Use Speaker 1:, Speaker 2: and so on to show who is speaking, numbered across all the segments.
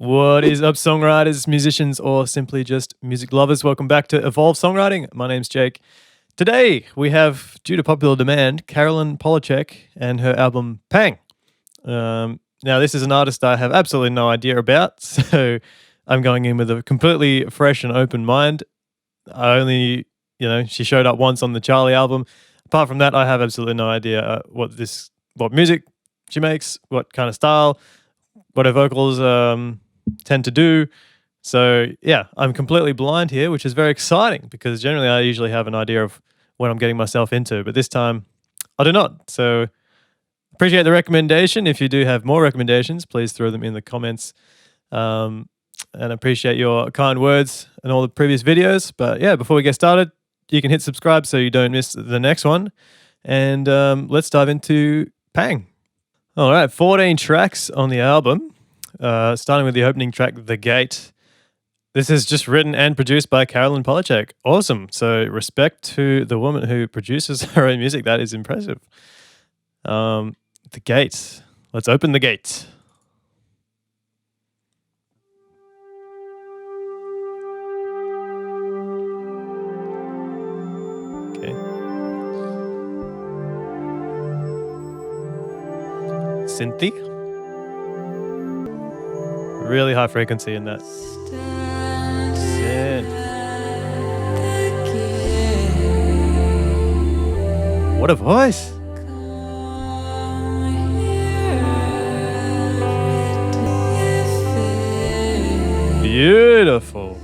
Speaker 1: What is up, songwriters, musicians, or simply just music lovers? Welcome back to Evolve Songwriting. My name's Jake. Today we have, due to popular demand, Carolyn Polachek and her album Pang. Now, this is an artist I have absolutely no idea about, so I'm going in with a completely fresh and open mind. She showed up once on the Charlie album. Apart from that, I have absolutely no idea what music she makes, what kind of style, what her vocals tend to do. So yeah, I'm completely blind here, which is very exciting because generally I usually have an idea of what I'm getting myself into, but this time I do not. So appreciate the recommendation. If you do have more recommendations, please throw them in the comments. And appreciate your kind words and all the previous videos. But yeah, before we get started, you can hit subscribe so you don't miss the next one. And let's dive into Pang. All right, 14 tracks on the album, starting with the opening track, The Gate. This is just written and produced by Carolyn Polachek. Awesome. So respect to the woman who produces her own music. That is impressive. The Gate. Let's open the gate. Okay. Synthy. Really high frequency in that. Synth. What a voice. Beautiful.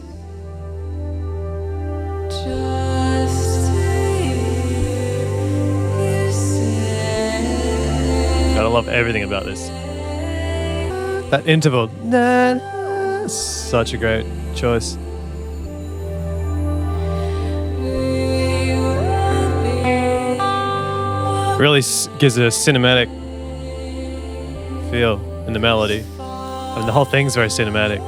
Speaker 1: Gotta love everything about this. That interval. Such a great choice. Really gives a cinematic feel in the melody. I mean, the whole thing's very cinematic.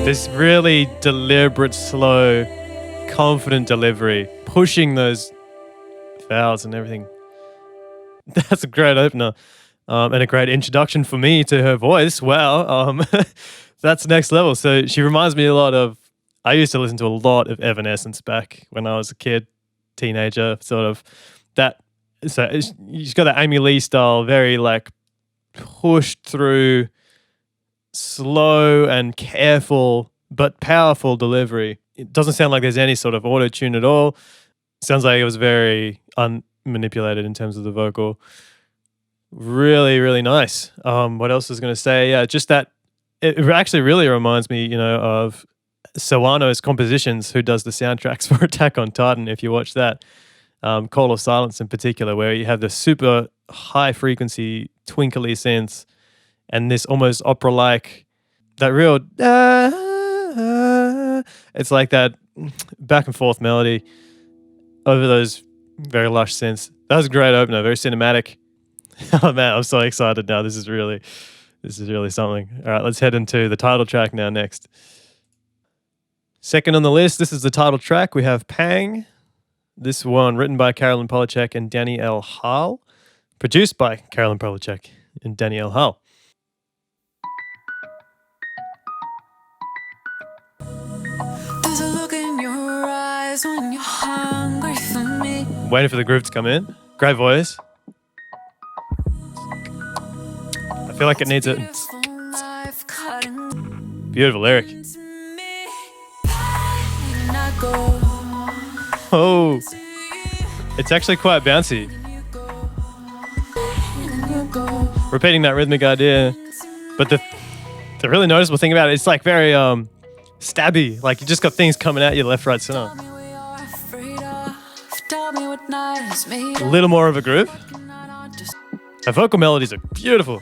Speaker 1: This really deliberate, slow, confident delivery, pushing those vowels and everything. That's a great opener. And a great introduction for me to her voice. Wow. That's next level. So she reminds me a lot of, I used to listen to a lot of Evanescence back when I was a kid, teenager, sort of that. So she's got that Amy Lee style, very like pushed through, slow and careful, but powerful delivery. It doesn't sound like there's any sort of auto-tune at all. Sounds like it was very unmanipulated in terms of the vocal. Really, really nice. What else was going to say? Yeah, just that it actually really reminds me, of Sawano's Compositions, who does the soundtracks for Attack on Titan. If you watch that, Call of Silence in particular, where you have the super high frequency twinkly synths and this almost opera-like, that real, it's like that back and forth melody over those very lush synths. That was a great opener, very cinematic. Oh man, I'm so excited now. This is really something. All right, let's head into the title track now next. Second on the list, this is the title track. We have Pang. This one written by Carolyn Polachek and Danny L. Hall. Produced by Carolyn Polachek and Danny L. Hall.
Speaker 2: There's a look in your eyes when you're hungry for me.
Speaker 1: Waiting for the groove to come in. Great voice. I feel like it needs a beautiful lyric. Oh, it's actually quite bouncy. Repeating that rhythmic idea, but the really noticeable thing about it, it's like very stabby. Like you just got things coming at you left, right, center. A little more of a groove. Her vocal melodies are beautiful.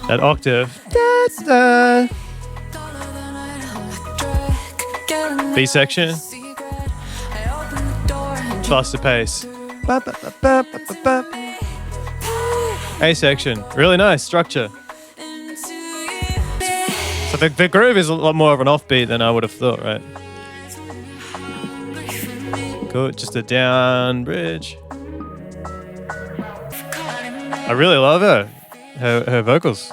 Speaker 1: That octave. B section. Faster pace. A section. Really nice structure. But the groove is a lot more of an offbeat than I would have thought, right? Cool, just a down bridge. I really love her vocals.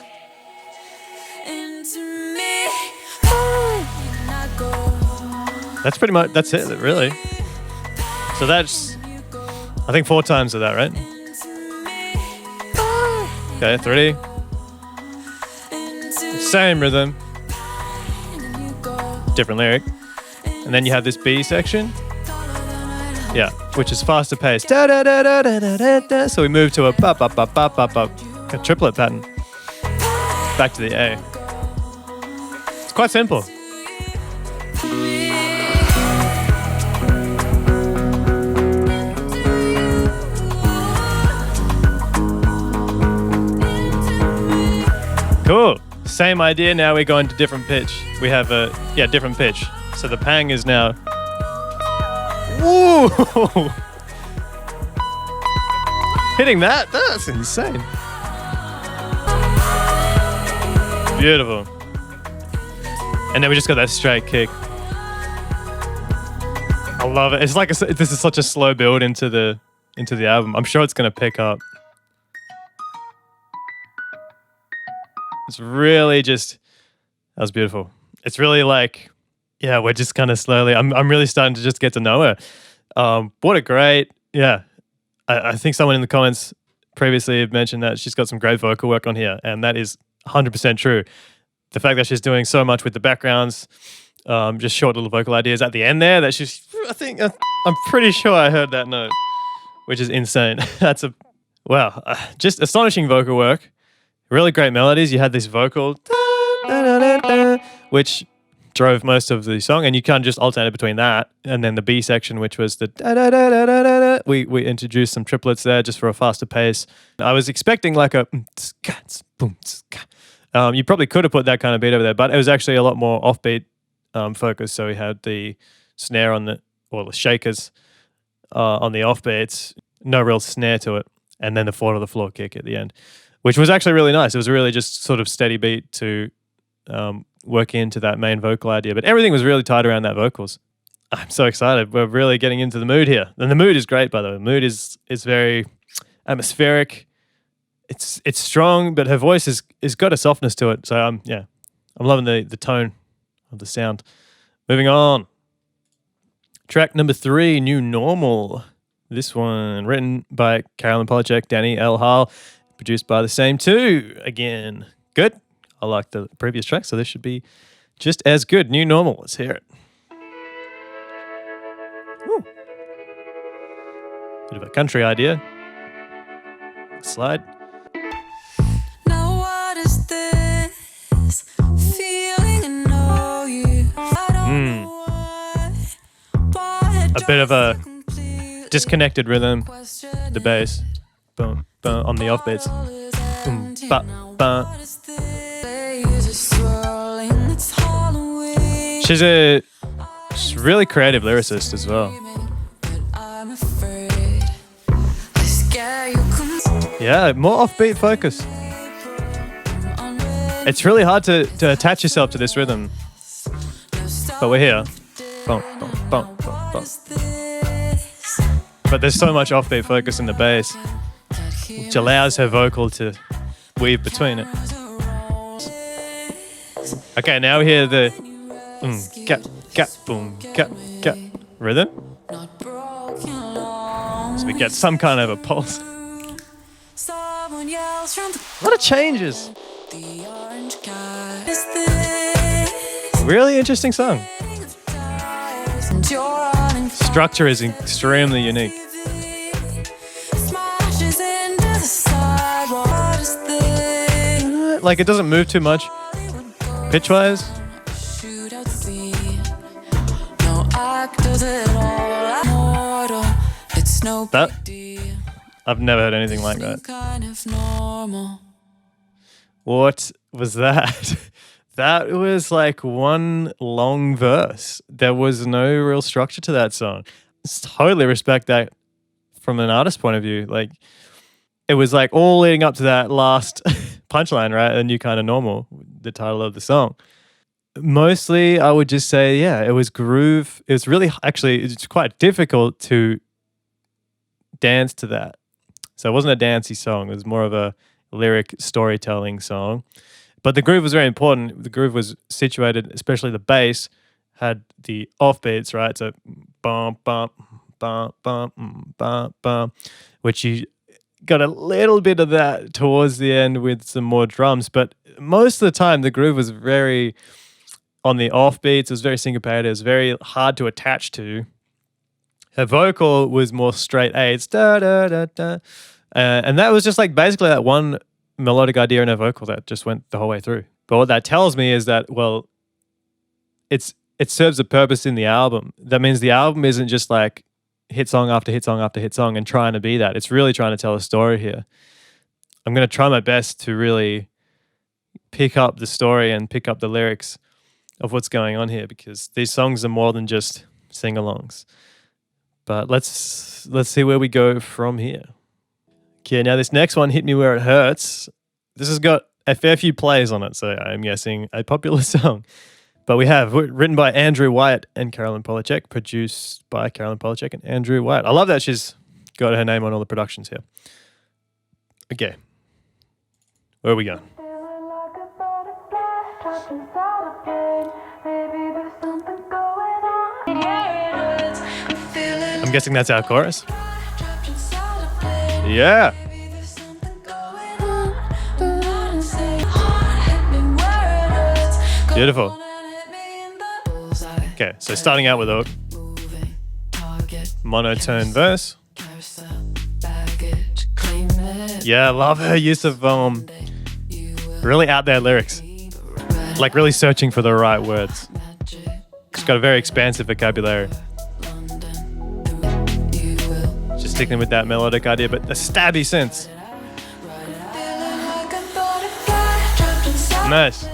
Speaker 1: That's pretty much, that's it, really. So that's, I think 4 times of that, right? Okay, 3. Same rhythm. Different lyric. And then you have this B section. Yeah, which is faster paced. Da, da, da, da, da, da, da. So we move to a ba ba ba ba ba ba, a triplet pattern. Back to the A. It's quite simple. Cool. Same idea. Now we go into different pitch. We have a different pitch. So the pang is now. Woo! Hitting that? That's insane. Beautiful. And then we just got that straight kick. I love it. It's like this is such a slow build into the album. I'm sure it's gonna pick up. It's really just, that was beautiful. It's really like, yeah, we're just kind of slowly, I'm really starting to just get to know her. What a great, yeah. I think someone in the comments previously had mentioned that she's got some great vocal work on here, and that is 100% true. The fact that she's doing so much with the backgrounds, just short little vocal ideas at the end there, that she's, I'm pretty sure I heard that note, which is insane. That's just astonishing vocal work. Really great melodies. You had this vocal, which drove most of the song, and you kind of just alternated between that and then the B section, which was the we introduced some triplets there just for a faster pace. I was expecting like a you probably could have put that kind of beat over there, but it was actually a lot more offbeat focus. So we had the snare the shakers on the offbeats, no real snare to it, and then the 4 to the floor kick at the end, which was actually really nice. It was really just sort of steady beat to work into that main vocal idea. But everything was really tied around that vocals. I'm so excited. We're really getting into the mood here. And the mood is great, by the way. The mood is very atmospheric. It's strong, but her voice is got a softness to it. So I'm loving the tone of the sound. Moving on. Track number 3, New Normal. This one written by Carolyn Polachek, Danny L. Hall. Produced by the same two again. Good. I like the previous track, so this should be just as good. New Normal. Let's hear it. Ooh. Bit of a country idea. Slide.
Speaker 2: Now what is this feeling? I know you. I don't know why,
Speaker 1: a bit of a disconnected rhythm. The bass. Boom. On the offbeats. Boom, ba, ba. She's a really creative lyricist as well. Yeah, more offbeat focus. It's really hard to attach yourself to this rhythm. But we're here. Boom, boom, boom, boom, boom. But there's so much offbeat focus in the bass, which allows her vocal to weave between it. Okay, now we hear the boom, rhythm. So we get some kind of a pulse. A lot of changes. Really interesting song. Structure is extremely unique. Like it doesn't move too much pitch-wise. That I've never heard anything like that. What was that? That was like one long verse. There was no real structure to that song. Totally respect that from an artist point of view. Like it was like all leading up to that last punchline, right? A New Kind of Normal, the title of the song. mostly I would just say, yeah, it was groove. It was really, actually, it's quite difficult to dance to that. So it wasn't a dancey song. It was more of a lyric storytelling song. But the groove was very important. The groove was situated, especially the bass, had the offbeats, right? So bump, bump, bump, bump, bump, bump, which you got a little bit of that towards the end with some more drums. But most of the time, the groove was very on the offbeats. It was very syncopated. It was very hard to attach to. Her vocal was more straight A. It's da da da da. And that was just like basically that one melodic idea in her vocal that just went the whole way through. But what that tells me is that, well, it serves a purpose in the album. That means the album isn't just like hit song after hit song after hit song and trying to be that. It's really trying to tell a story here. I'm going to try my best to really pick up the story and pick up the lyrics of what's going on here, because these songs are more than just sing-alongs. But let's see where we go from here. Okay, now this next one, Hit Me Where It Hurts. This has got a fair few plays on it, so I'm guessing a popular song. But we have written by Andrew Wyatt and Carolyn Polachek, produced by Carolyn Polachek and Andrew Wyatt. I love that she's got her name on all the productions here. Okay, where are we going? I'm guessing that's our chorus. Yeah. Beautiful. Okay, so starting out with a monotone verse. Yeah, I love her use of really out there lyrics. Like really searching for the right words. She's got a very expansive vocabulary. Just sticking with that melodic idea, but the stabby sense. Nice.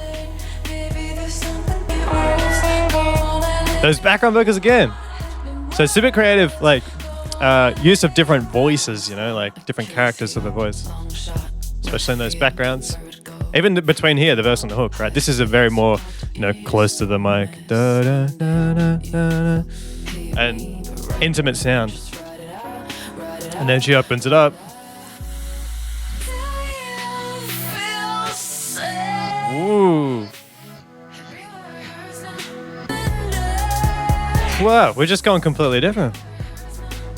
Speaker 1: Those background vocals again. So super creative, like use of different voices, you know, like different characters of the voice, especially in those backgrounds. Even between here, the verse and the hook, right? This is a very more, you know, close to the mic, da, da, da, da, da, da, and intimate sound. And then she opens it up. Ooh. Wow, we're just going completely different.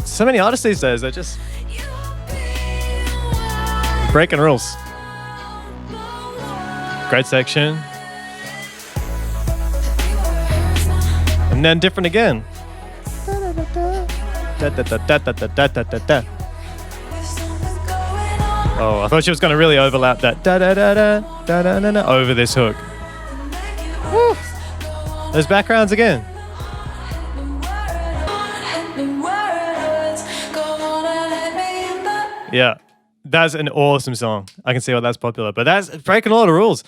Speaker 1: So many artists these days, they're just breaking rules. Great section. And then different again. Oh, I thought she was going to really overlap that da-da-da-da-da-da-da over this hook. Woo. Those backgrounds again. Yeah, that's an awesome song. I can see why that's popular, but that's breaking a lot of rules.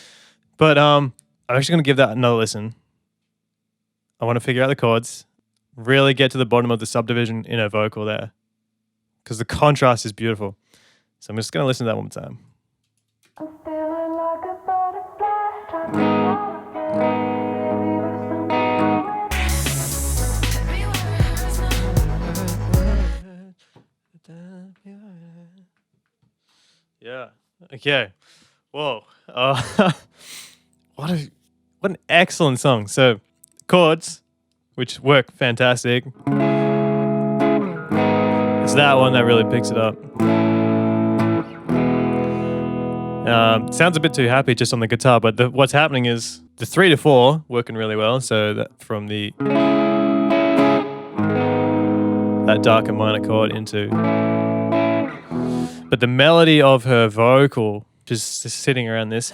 Speaker 1: But I'm actually going to give that another listen. I want to figure out the chords, really get to the bottom of the subdivision in her vocal there, because the contrast is beautiful. So I'm just going to listen to that one more time. Yeah. Okay. Whoa. What an excellent song. So chords, which work fantastic. It's that one that really picks it up. Sounds a bit too happy just on the guitar, but what's happening is the 3 to 4 working really well. So that from that darker minor chord into, but the melody of her vocal just sitting around this,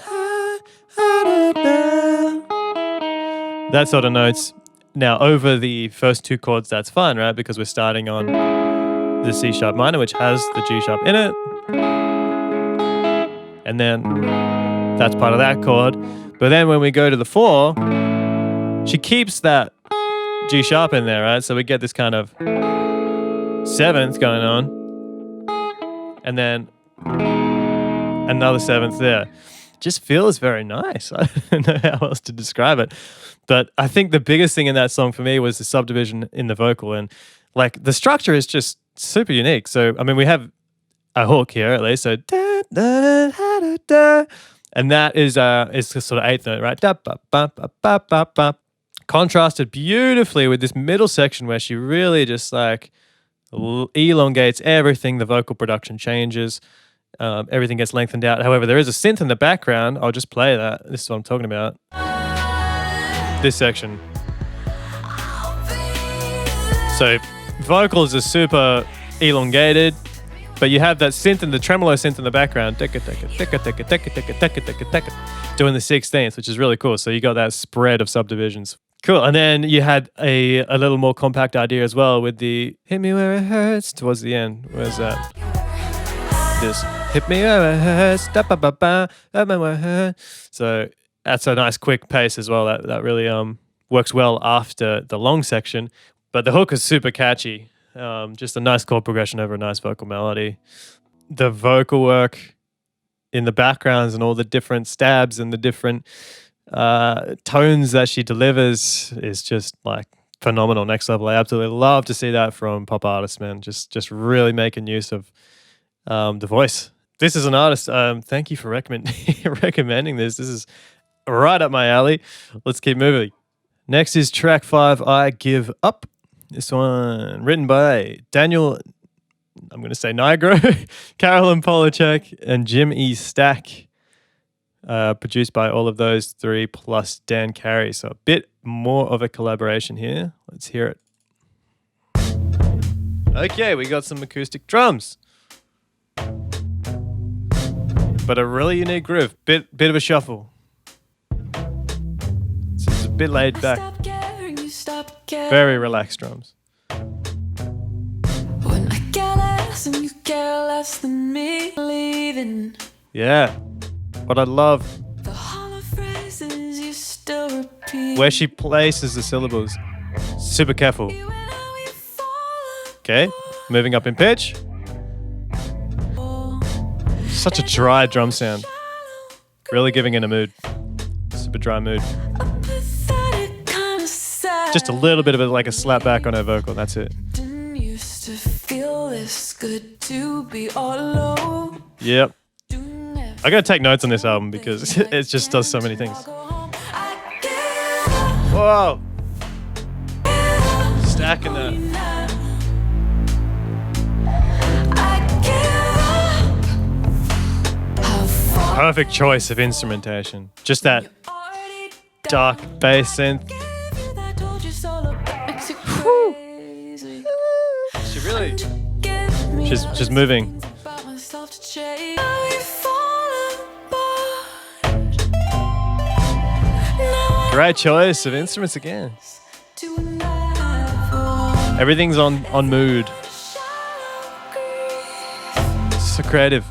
Speaker 1: that sort of notes. Now over the first 2 chords, that's fine, right? Because we're starting on the C sharp minor, which has the G sharp in it. And then that's part of that chord. But then when we go to the 4, she keeps that G sharp in there, right? So we get this kind of 7th going on. And then another 7th there. just feels very nice. I don't know how else to describe it. But I think the biggest thing in that song for me was the subdivision in the vocal. And like the structure is just super unique. So, I mean, we have a hook here at least. So, da, da, da, da, da, and that is the sort of eighth note, right? Da, ba, ba, ba, ba, ba, ba. Contrasted beautifully with this middle section where she really just like elongates everything. The vocal production changes. Everything gets lengthened out. However, there is a synth in the background. I'll just play that. This is what I'm talking about. This section. So vocals are super elongated, but you have that synth and the tremolo synth in the background doing the 16th, which is really cool. So you got that spread of subdivisions. Cool. And then you had a little more compact idea as well with the hit me where it hurts towards the end. Where's that? This hit me where it hurts. Da, ba, ba, ba, where it hurts. So that's a nice quick pace as well. That really works well after the long section. But the hook is super catchy. Just a nice chord progression over a nice vocal melody. The vocal work in the backgrounds and all the different stabs and the different tones that she delivers is just like phenomenal, next level. I absolutely love to see that from pop artists, man. Just really making use of the voice. This is an artist. Thank you for recommending this. This is right up my alley. Let's keep moving. Next is track 5, I Give Up. This one written by Daniel, I'm going to say Nigro, Carolyn Polachek, and Jim E. Stack. Produced by all of those three plus Dan Carey. So a bit more of a collaboration here. Let's hear it. Okay, we got some acoustic drums. But a really unique groove. Bit of a shuffle. This is a bit laid back. Very relaxed drums.
Speaker 2: When I care less and you care less than me leaving.
Speaker 1: Yeah. What I love,
Speaker 2: The hollow phrases you still repeat.
Speaker 1: where she places the syllables. Super careful. Okay, moving up in pitch. Such a dry drum sound. Really giving it a mood. Super dry mood. Just a little bit of it, like a slap back on her vocal. That's it.
Speaker 2: Didn't used to feel this good to be all alone.
Speaker 1: Yep. I gotta take notes on this album because it just does so many things. Whoa! Stacking that. Perfect choice of instrumentation. Just that dark bass synth. She really, she's moving. Great choice of instruments again. Everything's on mood. So creative.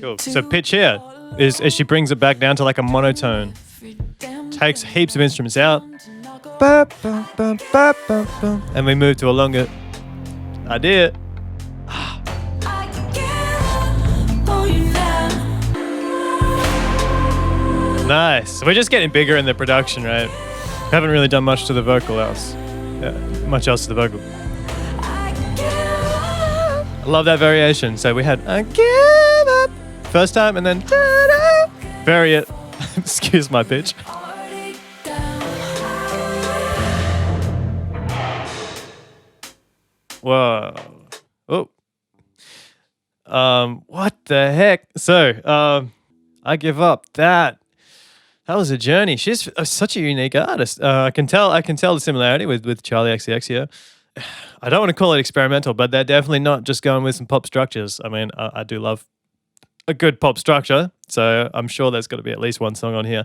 Speaker 1: Cool. So pitch here is as she brings it back down to like a monotone. Takes heaps of instruments out. And we move to a longer idea. Nice. We're just getting bigger in the production, right? Haven't really done much to the vocal else. Much else to the vocal. I love that variation. So we had I give up first time and then da-da, vary it. Excuse my pitch. Whoa. Oh. What the heck? So, I give up. That was a journey. She's such a unique artist. I can tell the similarity with Charlie XCX here. I don't want to call it experimental, but they're definitely not just going with some pop structures. I mean, I do love a good pop structure, so I'm sure there's got to be at least one song on here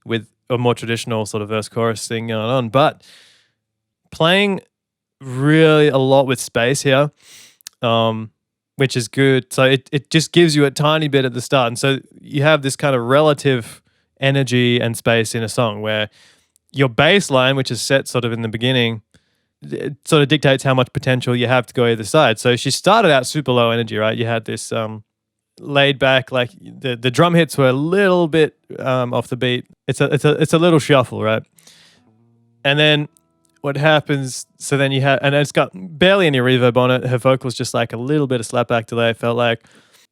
Speaker 1: with a more traditional sort of verse chorus thing going on. But playing really a lot with space here, which is good. So it just gives you a tiny bit at the start. And so you have this kind of relative energy and space in a song where your bass line, which is set sort of in the beginning, it sort of dictates how much potential you have to go either side. So she started out super low energy, right? You had this laid back, like the drum hits were a little bit off the beat. It's a little shuffle, right? And then what happens? So then you have, and it's got barely any reverb on it. Her vocals just like a little bit of slapback delay. It felt like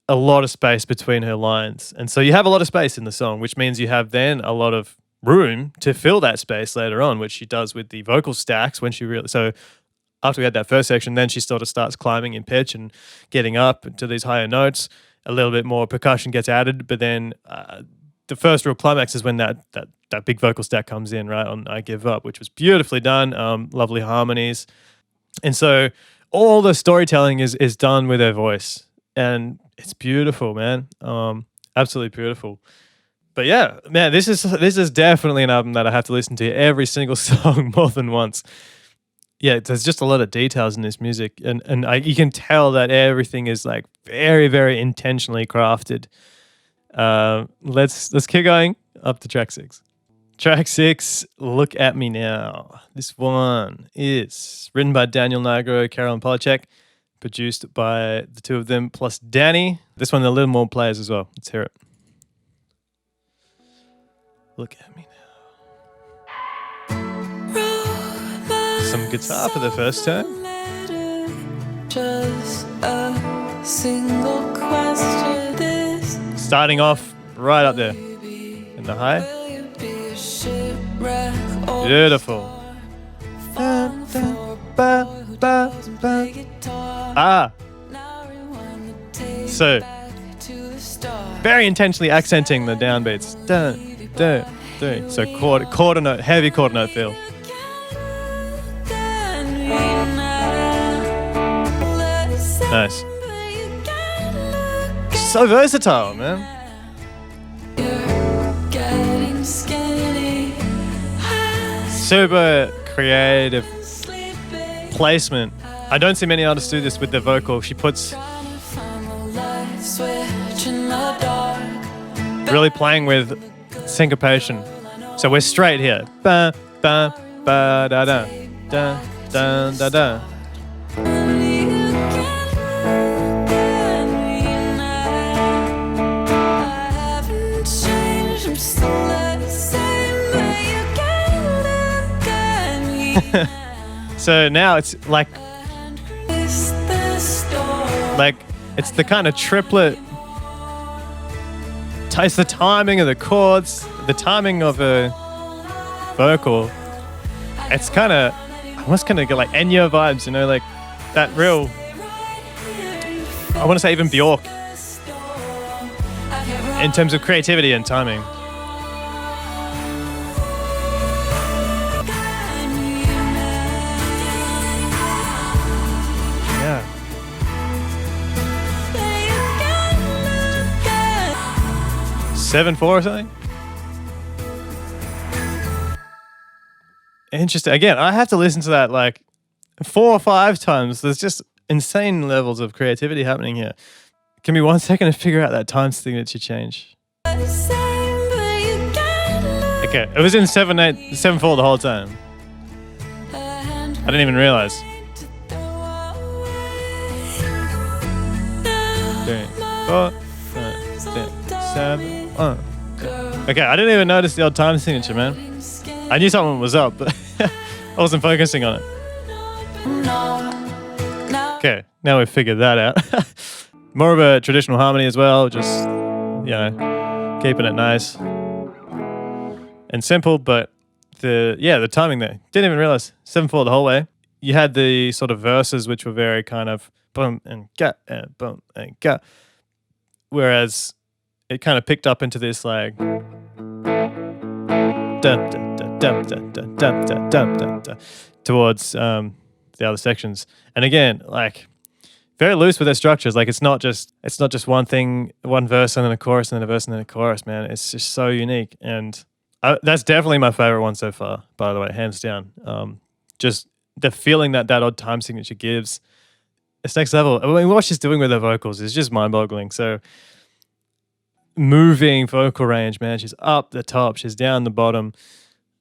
Speaker 1: a lot of space between her lines, and so you have a lot of space in the song, which means you have then a lot of room to fill that space later on, which she does with the vocal stacks when she really. So after we had that first section, then she sort of starts climbing in pitch and getting up to these higher notes. A little bit more percussion gets added, but then the first real climax is when that big vocal stack comes in, right, on I Give Up, which was beautifully done, lovely harmonies. And so all the storytelling is done with her voice, and it's beautiful, man. Absolutely beautiful. But yeah, man, this is definitely an album that I have to listen to every single song more than once. Yeah, there's just a lot of details in this music, and you can tell that everything is like very, very intentionally crafted. Let's keep going up to track 6. Track 6, Look at Me Now. This one is written by Daniel Nigro, Carolyn Polachek, produced by the two of them plus Danny. This one a little more players as well. Let's hear it. Look at me now. Some guitar for the first time.
Speaker 2: Just a single question. This
Speaker 1: Starting off right up there in the high. Beautiful. So very intentionally accenting the downbeats. So quarter note, heavy quarter note feel. Nice. So versatile, man. Super creative placement. I don't see many artists do this with their vocal. She puts really playing with syncopation. So we're straight here. Ba ba ba da da da da da da. So now it's like it's the kind of triplet. It's the timing of the chords, the timing of a vocal. It's kind of, almost kind of get like Enya vibes, you know, like that real. I want to say even Bjork in terms of creativity and timing. Yeah. 7/4 or something? Interesting. Again, I have to listen to that like 4 or 5 times. There's just insane levels of creativity happening here. Give me 1 second to figure out that time signature change. Okay, it was in 7/8, 7/4 the whole time. I didn't even realize. 3, 4, 5, 6, 7. Okay, I didn't even notice the odd time signature, man. I knew something was up, but I wasn't focusing on it. Okay, now we've figured that out. More of a traditional harmony as well, just, you know, keeping it nice and simple, but the timing there. Didn't even realize 7/4 the whole way. You had the sort of verses which were very kind of boom and ga and boom and ga, whereas it kind of picked up into this like towards the other sections, and again like very loose with their structures. Like it's not just one thing, one verse and then a chorus and then a verse and then a chorus. Man, it's just so unique, and that's definitely my favorite one so far. By the way, hands down. Just the feeling that odd time signature gives, it's next level. I mean, what she's doing with her vocals is just mind-boggling. So moving vocal range, man. She's up the top, she's down the bottom.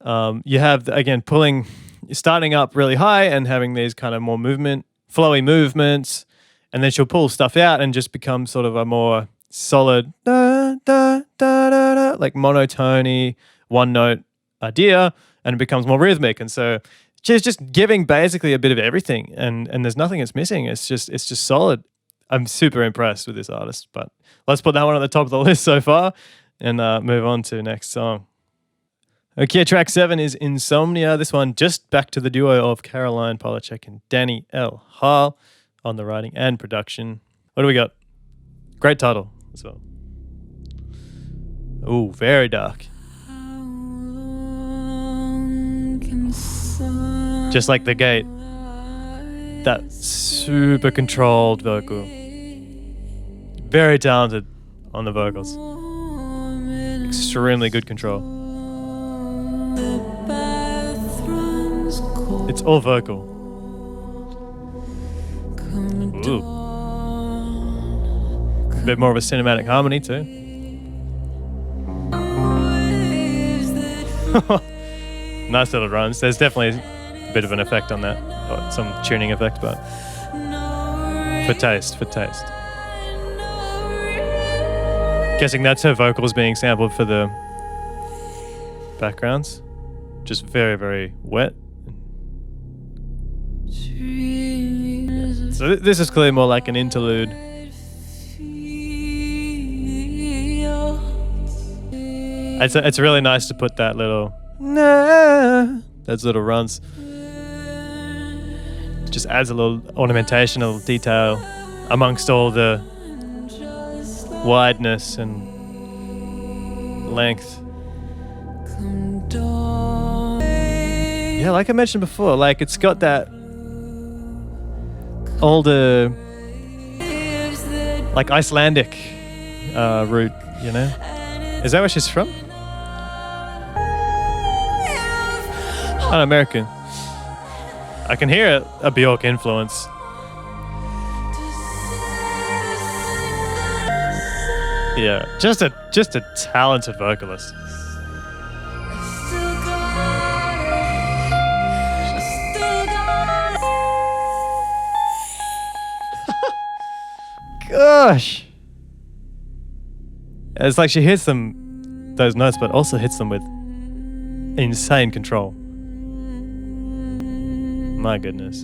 Speaker 1: You have again pulling starting up really high and having these kind of more flowy movements, and then she'll pull stuff out and just become sort of a more solid da, da, da, da, da, like monotony, one note idea, and it becomes more rhythmic. And so she's just giving basically a bit of everything, and there's nothing it's missing. It's just solid. I'm super impressed with this artist, but let's put that one at the top of the list so far and move on to the next song. Okay, track 7 is Insomnia. This one just back to the duo of Caroline Polachek and Danny L. Hall on the writing and production. What do we got? Great title as well. Ooh, very dark. Just like the gate. That super controlled vocal. Very talented on the vocals. Extremely good control. It's all vocal. Ooh. A bit more of a cinematic harmony too. Nice little runs. There's definitely a bit of an effect on that. Or some tuning effect, but for taste. Guessing that's her vocals being sampled for the backgrounds. Just very, very wet. So this is clearly more like an interlude. It's really nice to put that little those little runs. Just adds a little ornamentation, a little detail amongst all the wideness and length. Yeah, like I mentioned before, like it's got that older, like Icelandic root, you know? Is that where she's from? Oh, American. I can hear a Bjork influence. Yeah, just a talented vocalist. Gosh. It's like she hits those notes, but also hits them with insane control. My goodness.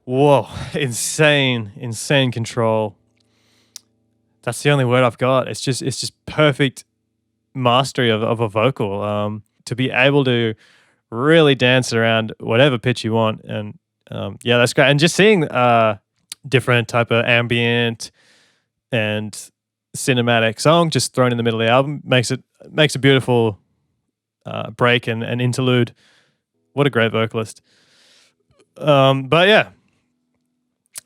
Speaker 1: Whoa, insane control. That's the only word I've got. It's just perfect mastery of a vocal. To be able to really dance around whatever pitch you want, and yeah, that's great. And just seeing different type of ambient and cinematic song just thrown in the middle of the album makes a beautiful break and interlude. What a great vocalist. But yeah,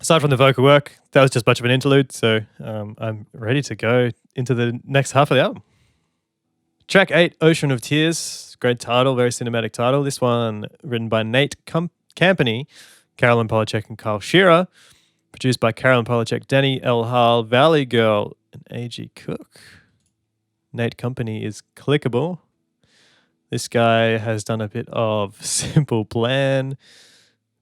Speaker 1: aside from the vocal work, that was just much of an interlude. So I'm ready to go into the next half of the album. Track 8, Ocean of Tears. Great title, very cinematic title. This one written by Nate Campany, Caroline Polachek and Carl Shearer. Produced by Caroline Polachek, Danny L. Hall, Valley Girl, and A.G. Cook. Nate Campany is clickable. This guy has done a bit of Simple Plan,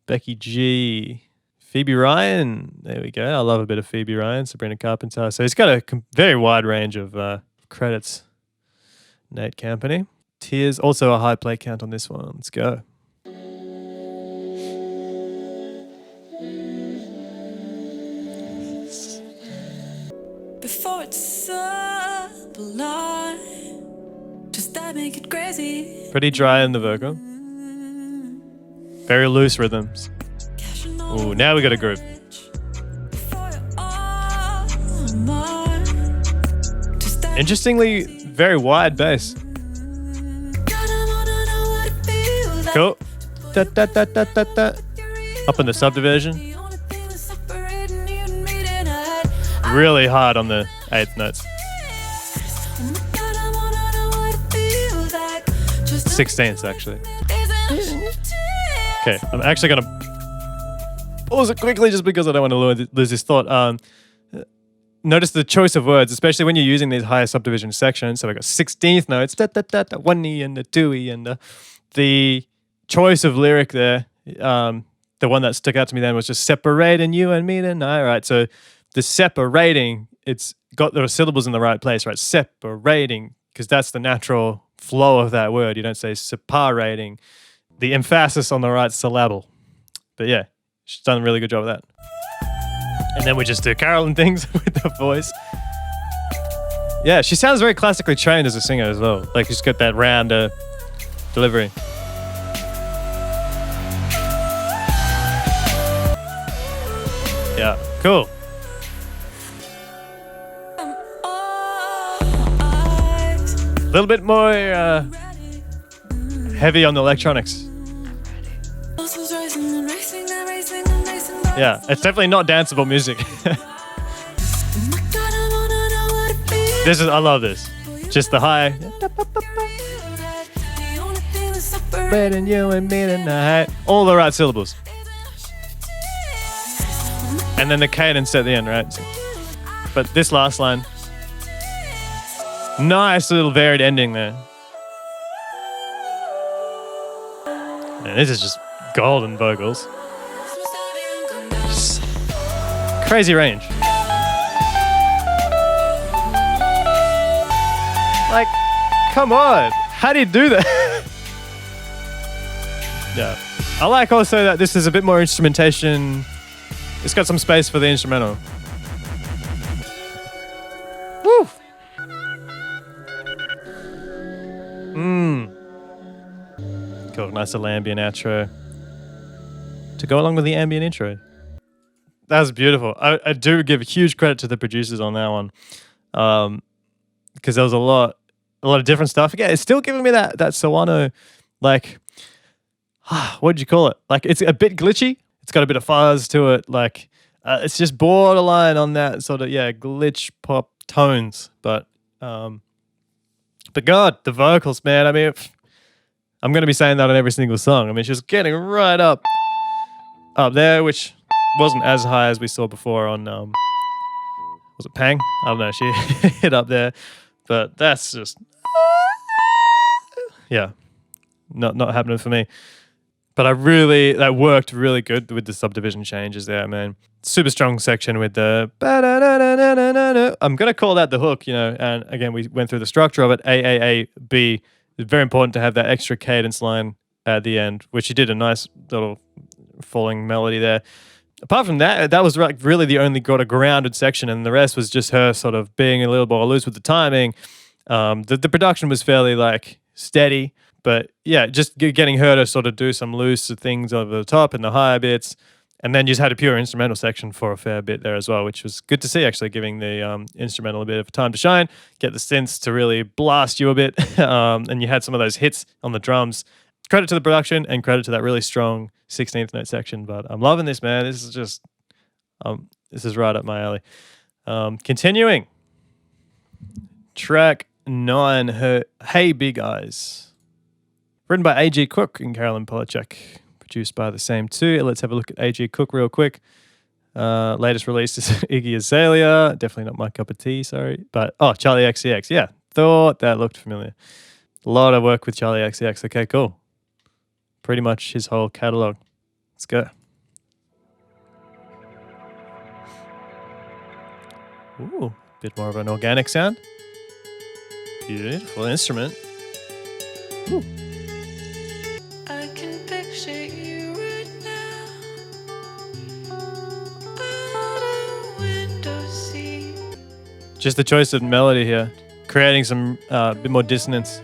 Speaker 1: Becky G, Phoebe Ryan. There we go. I love a bit of Phoebe Ryan, Sabrina Carpenter. So he's got a very wide range of credits. Nate Campany. Tears, also a high play count on this one. Let's go.
Speaker 2: Before it's sublime, does that make it crazy?
Speaker 1: Pretty dry in the vocal. Very loose rhythms. Ooh, now we got a groove. Interestingly, very wide bass. Cool. Da, da, da, da, da, da. Up in the subdivision. Really hard on the 8th notes. 16th actually. Okay, I'm actually gonna pause it quickly just because I don't want to lose this thought. notice the choice of words, especially when you're using these higher subdivision sections. So we've got 16th notes, da, da, da, da, 1E and the 2E, and the choice of lyric there. The one that stuck out to me then was just separating you and me tonight. Right, so the separating, it's got the syllables in the right place, right? Separating, because that's the natural flow of that word. You don't say separating. The emphasis on the right syllable. But yeah, she's done a really good job of that. And then we just do caroling things with the voice. Yeah, she sounds very classically trained as a singer as well. Like she's got that round delivery. Yeah, cool. A little bit more heavy on the electronics. Yeah, it's definitely not danceable music. I love this. Just the high. Better you and me tonight. All the right syllables. And then the cadence at the end, right? But this last line. Nice little varied ending there. And this is just golden vocals. Just crazy range. Like, come on. How do you do that? Yeah. I like also that this is a bit more instrumentation. It's got some space for the instrumental. Woo! Cool, nice little ambient outro to go along with the ambient intro. That was beautiful. I do give huge credit to the producers on that one, because there was a lot of different stuff. Again, it's still giving me that Sawano, like, what do you call it? Like, it's a bit glitchy. It's got a bit of fuzz to it. Like, it's just borderline on that sort of glitch pop tones. But God, the vocals, man. I mean, I'm going to be saying that on every single song. I mean, she's getting right up there, which wasn't as high as we saw before on, was it Pang? I don't know. She hit up there, but that's just, yeah, not happening for me. But that worked really good with the subdivision changes there, man. Super strong section with the I'm going to call that the hook, and again, we went through the structure of it. A-A-A-B. It's very important to have that extra cadence line at the end, which she did a nice little falling melody there. Apart from that, that was like really the only grounded section, and the rest was just her sort of being a little more loose with the timing. The production was fairly like steady. But yeah, just getting her to sort of do some loose things over the top and the higher bits. And then just had a pure instrumental section for a fair bit there as well, which was good to see, actually, giving the instrumental a bit of time to shine, get the synths to really blast you a bit. And you had some of those hits on the drums. Credit to the production and credit to that really strong 16th note section. But I'm loving this, man. This is just, this is right up my alley. Continuing. Track 9, her Hey Big Eyes. Written by A.G. Cook and Carolyn Polachek. Produced by the same two. Let's have a look at A.G. Cook real quick. Latest release is Iggy Azalea. Definitely not my cup of tea, sorry. But, Charlie XCX. Yeah, thought that looked familiar. A lot of work with Charlie XCX. Okay, cool. Pretty much his whole catalog. Let's go. Ooh, bit more of an organic sound. Beautiful instrument. Ooh.
Speaker 2: I can picture you right now. Out a window seat.
Speaker 1: Just the choice of melody here, creating some bit more dissonance.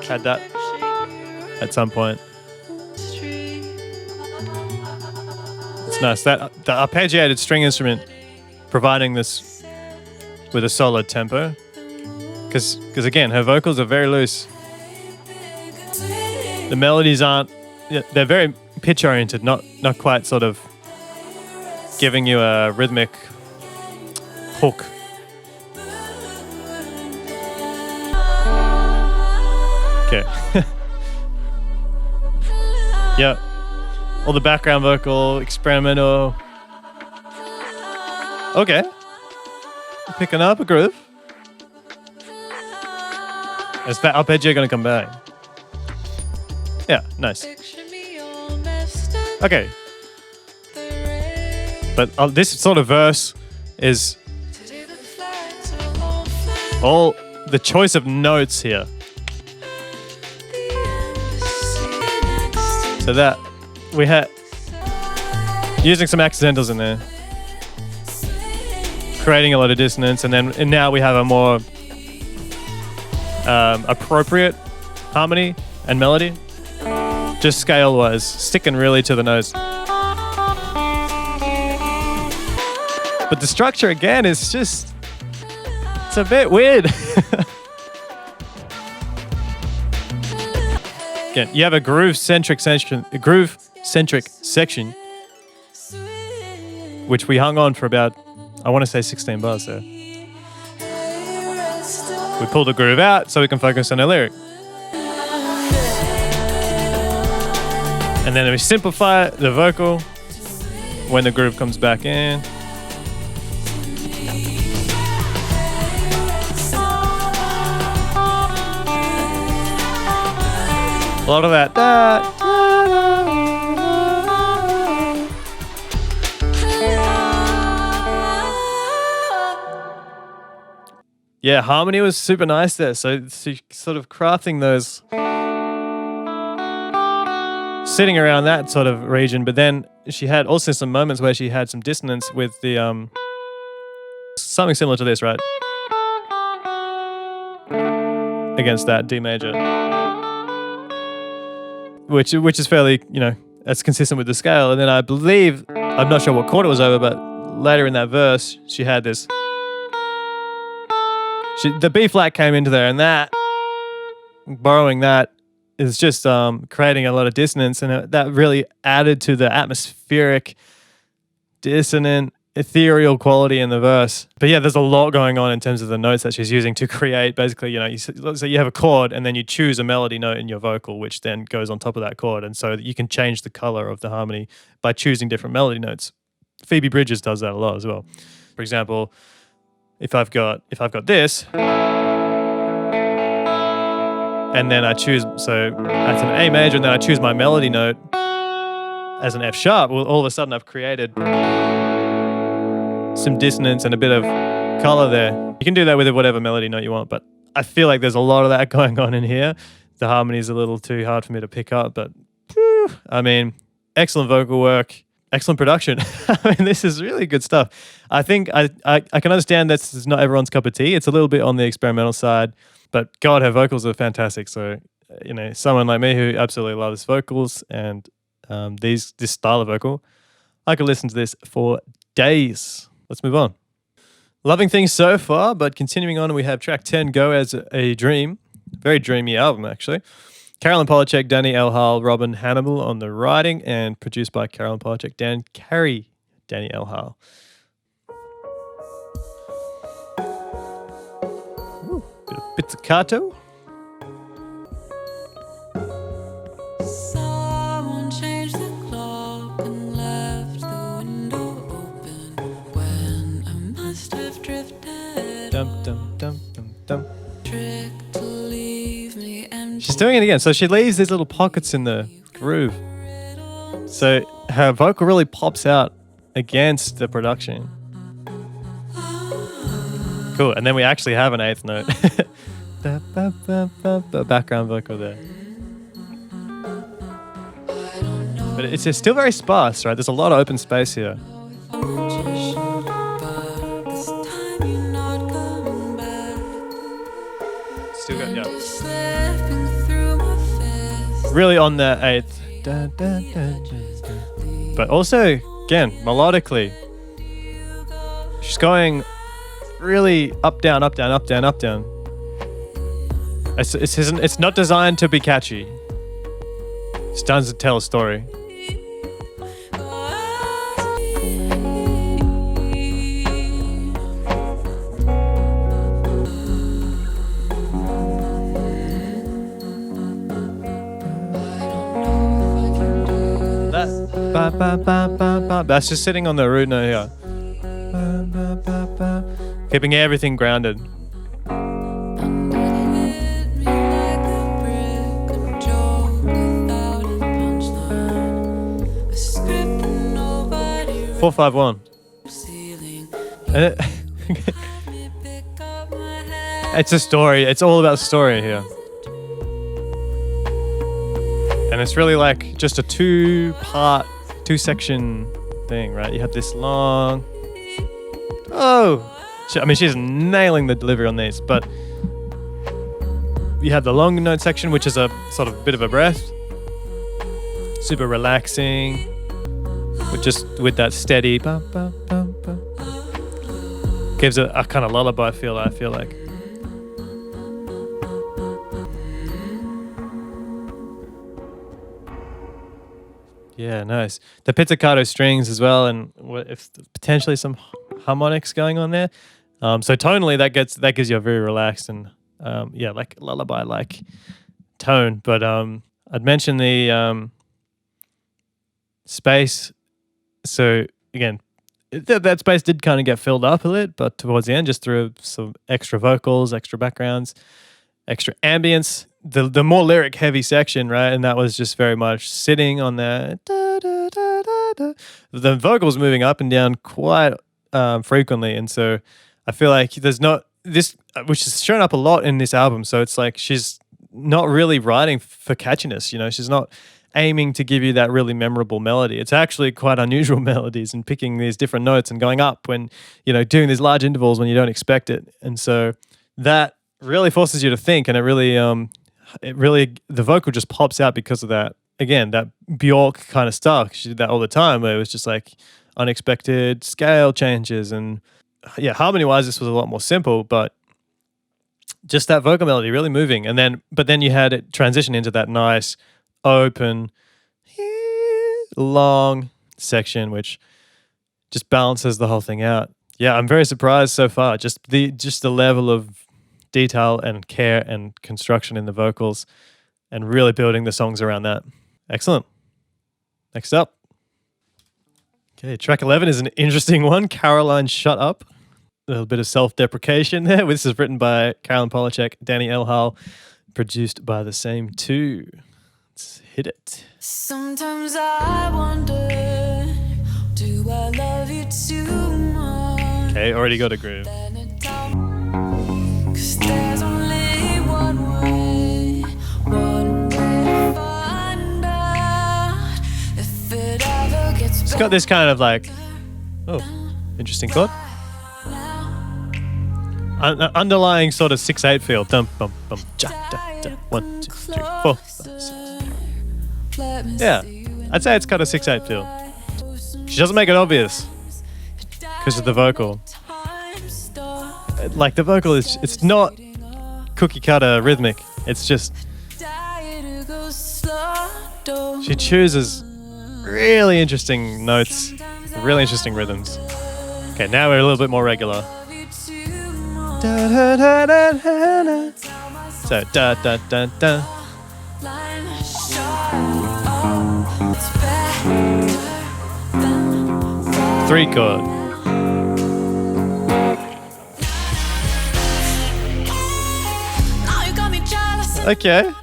Speaker 1: Had that at some point. It's nice that the arpeggiated string instrument providing this with a solid tempo. Because again, her vocals are very loose. The melodies aren't, they're very pitch oriented, not quite sort of giving you a rhythmic hook. Okay. Yeah. All the background vocal, experimental. Okay. Picking up a groove. Is that arpeggio going to come back? Yeah, nice. Okay. But this sort of verse is all the choice of notes here. So that we had using some accidentals in there, creating a lot of dissonance, and now we have a more appropriate harmony and melody, just scale-wise, sticking really to the nose. But the structure again is just, it's a bit weird. Again, you have a groove-centric section, which we hung on for about, I want to say 16 bars there. We pull the groove out so we can focus on the lyric. And then we simplify the vocal when the groove comes back in. A lot of that. Yeah, harmony was super nice there. So sort of crafting those, sitting around that sort of region. But then she had also some moments where she had some dissonance with the something similar to this, right? Against that D major, which is fairly, that's consistent with the scale. And then I believe, I'm not sure what chord it was over, but later in that verse, she had this. The B flat came into there, and that, borrowing that, is just creating a lot of dissonance, and that really added to the atmospheric, dissonant, ethereal quality in the verse. But yeah, there's a lot going on in terms of the notes that she's using to create. Basically, let's say you have a chord, and then you choose a melody note in your vocal, which then goes on top of that chord, and so you can change the color of the harmony by choosing different melody notes. Phoebe Bridgers does that a lot as well. For example, if I've got this, and then I choose, so that's an A major, and then I choose my melody note as an F sharp, well, all of a sudden I've created some dissonance and a bit of color there. You can do that with whatever melody note you want, but I feel like there's a lot of that going on in here. The harmony is a little too hard for me to pick up, but I mean, excellent vocal work. Excellent production. I mean, this is really good stuff. I think I can understand this is not everyone's cup of tea. It's a little bit on the experimental side, but God, her vocals are fantastic. So, someone like me who absolutely loves vocals and this style of vocal, I could listen to this for days. Let's move on. Loving things so far, but continuing on, we have track 10, Go As a Dream. Very dreamy album, actually. Carolyn Polachek, Danny Elhal, Robin Hannibal on the writing, and produced by Carolyn Polachek, Dan Carey, Danny Elhal. Bit of pizzicato.
Speaker 2: Someone changed the clock and left the window open when I must have drifted.
Speaker 1: Dum dum dum dum dum.
Speaker 2: Trick to leave me empty.
Speaker 1: She's doing it again. So she leaves these little pockets in the groove. So her vocal really pops out against the production. Cool. And then we actually have an eighth note. Background vocal there. But it's still very sparse, right? There's a lot of open space here. Still got, yeah. Really on the eighth. But also, again, melodically, she's going really up, down, up, down, up, down, up, down. It's not designed to be catchy. It's done to tell a story. That's just sitting on the root note here. keeping everything grounded.
Speaker 2: And it hit me like a brick, a joke without a punchline. A script that nobody
Speaker 1: 451.
Speaker 2: ceiling.
Speaker 1: And
Speaker 2: Me pick up my head.
Speaker 1: it's a story. It's all about story here. And it's really like just a two-section thing, right? You have this long. Oh! I mean, she's nailing the delivery on these, but you have the long note section, which is a sort of bit of a breath. Super relaxing. With that steady. Gives a kind of lullaby feel, I feel like. Yeah, nice. The pizzicato strings as well, and if potentially some harmonics going on there. So tonally, that gives you a very relaxed and like lullaby like tone. But I'd mention the space. So again, that space did kind of get filled up a bit, but towards the end, just through some extra vocals, extra backgrounds, extra ambience. The more lyric heavy section, right? And that was just very much sitting on that. The vocals moving up and down quite frequently, and so I feel like there's not this, which has shown up a lot in this album. So it's like she's not really writing for catchiness, you know. She's not aiming to give you that really memorable melody. It's actually quite unusual melodies and picking these different notes and going up when, you know, doing these large intervals when you don't expect it. And so that really forces you to think, and it really the vocal just pops out because of that. Again, that Bjork kind of style. She did that all the time, where it was just like unexpected scale changes, and yeah, harmony-wise, this was a lot more simple, but just that vocal melody really moving. But then you had it transition into that nice, open, long section, which just balances the whole thing out. Yeah, I'm very surprised so far. Just the level of detail and care and construction in the vocals, and really building the songs around that. Excellent. Next up. Okay, track 11 is an interesting one. Caroline, Shut Up. A little bit of self-deprecation there. This is written by Carolyn Polachek, Danny Elhal, produced by the same two. Let's hit it.
Speaker 2: Sometimes I wonder, do I love you too much?
Speaker 1: Okay, already got a groove.
Speaker 2: 'Cause there's only one way to find out if it ever gets
Speaker 1: It's got this kind of like, oh, interesting chord. Underlying sort of 6/8 feel. Dum bum bum cha da da. 1, 2, 3, 4, 5, 6. Yeah, I'd say it's got a 6/8 feel. She doesn't make it obvious because of the vocal. Like the vocal it's not cookie cutter rhythmic. It's just she chooses really interesting notes, really interesting rhythms. Okay, now we're a little bit more regular. So da da da da. 3 chord. Okay.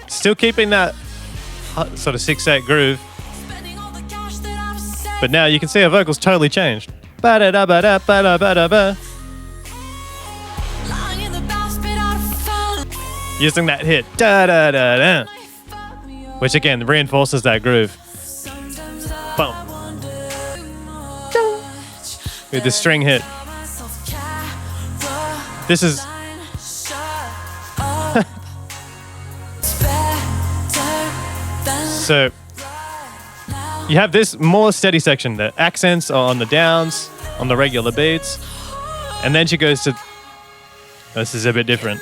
Speaker 1: Still keeping that sort of 6/8 groove. But now you can see her vocals totally changed. Ba-da-da-ba-da-ba-da-ba-da-ba. Using that hit. Da-da-da-da. Which again reinforces that groove. Boom. With the string hit. This is so you have this more steady section. The accents are on the downs, on the regular beats, and then she goes to. This is a bit different,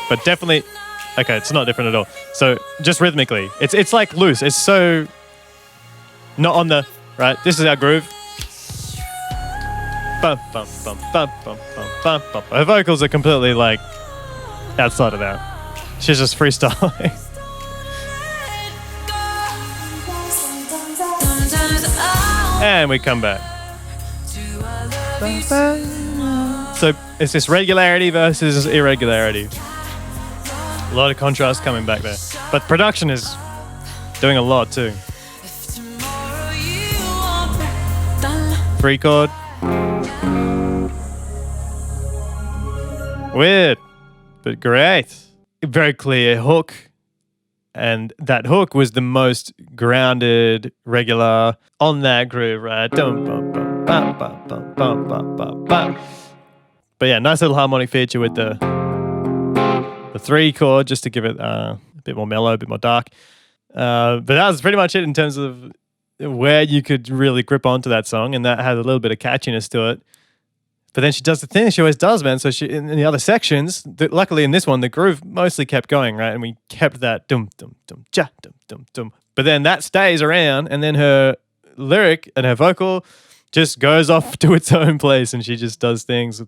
Speaker 1: but definitely. Okay, it's not different at all. So just rhythmically, it's like loose. It's so not on the right. This is our groove. Bum, bum, bum, bum, bum, bum, bum, bum. Her vocals are completely like outside of that. She's just freestyling. And we come back. So it's this regularity versus irregularity. A lot of contrast coming back there. But production is doing a lot too. 3 chord. Weird, but great. Very clear hook. And that hook was the most grounded, regular, on that groove, right? But yeah, nice little harmonic feature with the 3 chord just to give it a bit more mellow, a bit more dark. But that was pretty much it in terms of where you could really grip onto that song, and that had a little bit of catchiness to it. But then she does the thing she always does, man. So she in the other sections, luckily in this one, the groove mostly kept going, right? And we kept that dum dum dum ja dum dum dum. But then that stays around, and then her lyric and her vocal just goes off to its own place, and she just does things,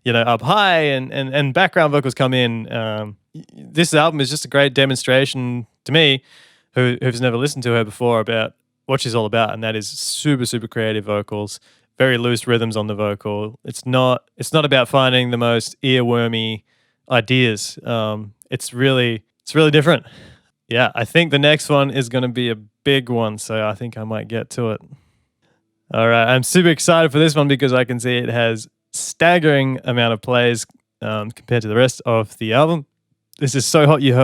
Speaker 1: up high, and background vocals come in. This album is just a great demonstration to me, who's never listened to her before, about what she's all about, and that is super, super creative vocals. Very loose rhythms on the vocal. It's not about finding the most earwormy ideas. It's really different. Yeah, I think the next one is going to be a big one, so I think I might get to it. All right, I'm super excited for this one because I can see it has staggering amount of plays compared to the rest of the album. This is So Hot You're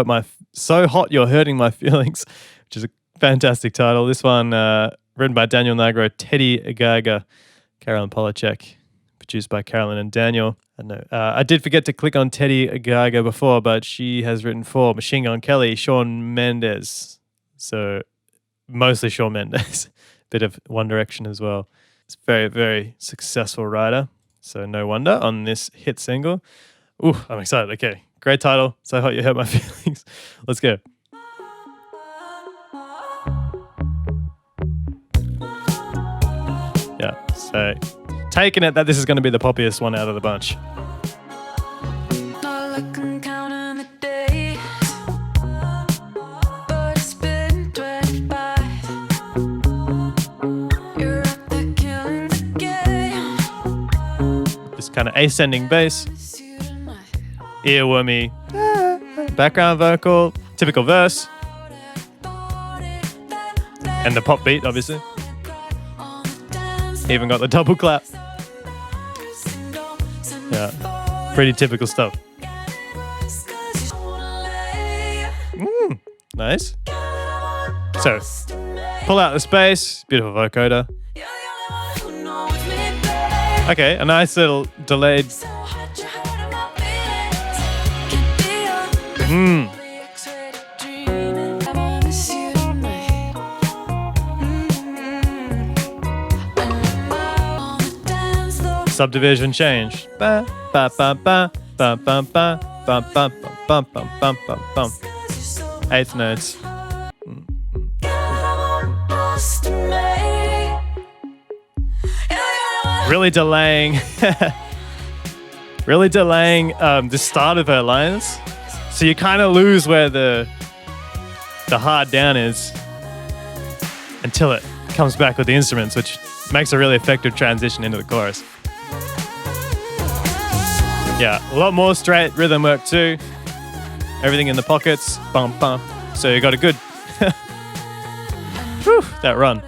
Speaker 1: Hurting My Feelings, which is a fantastic title. This one written by Daniel Nigro, Teddy Agaga, Carolyn Polachek, produced by Carolyn and Daniel. I did forget to click on Teddy Agaga before, but she has written for Machine Gun Kelly, Shawn Mendes. So mostly Shawn Mendes. Bit of One Direction as well. It's a very, very successful writer. So no wonder on this hit single. Ooh, I'm excited. Okay, great title. So Hot You Hurt My Feelings. Let's go. Yeah, so taking it that this is going to be the poppiest one out of the bunch. This kind of ascending bass, earwormy background vocal, typical verse, and the pop beat, obviously. Even got the double clap. Yeah, pretty typical stuff. Nice. So, pull out the space. Beautiful vocoder. Okay, a nice little delayed. Subdivision change. Ba ba ba ba ba ba ba ba ba ba ba ba ba. 8th notes. Really delaying the start of her lines. So you kind of lose where the hard down is until it comes back with the instruments, which makes a really effective transition into the chorus. Yeah, a lot more straight rhythm work too. Everything in the pockets, bum bum. So you got a good whew, that run.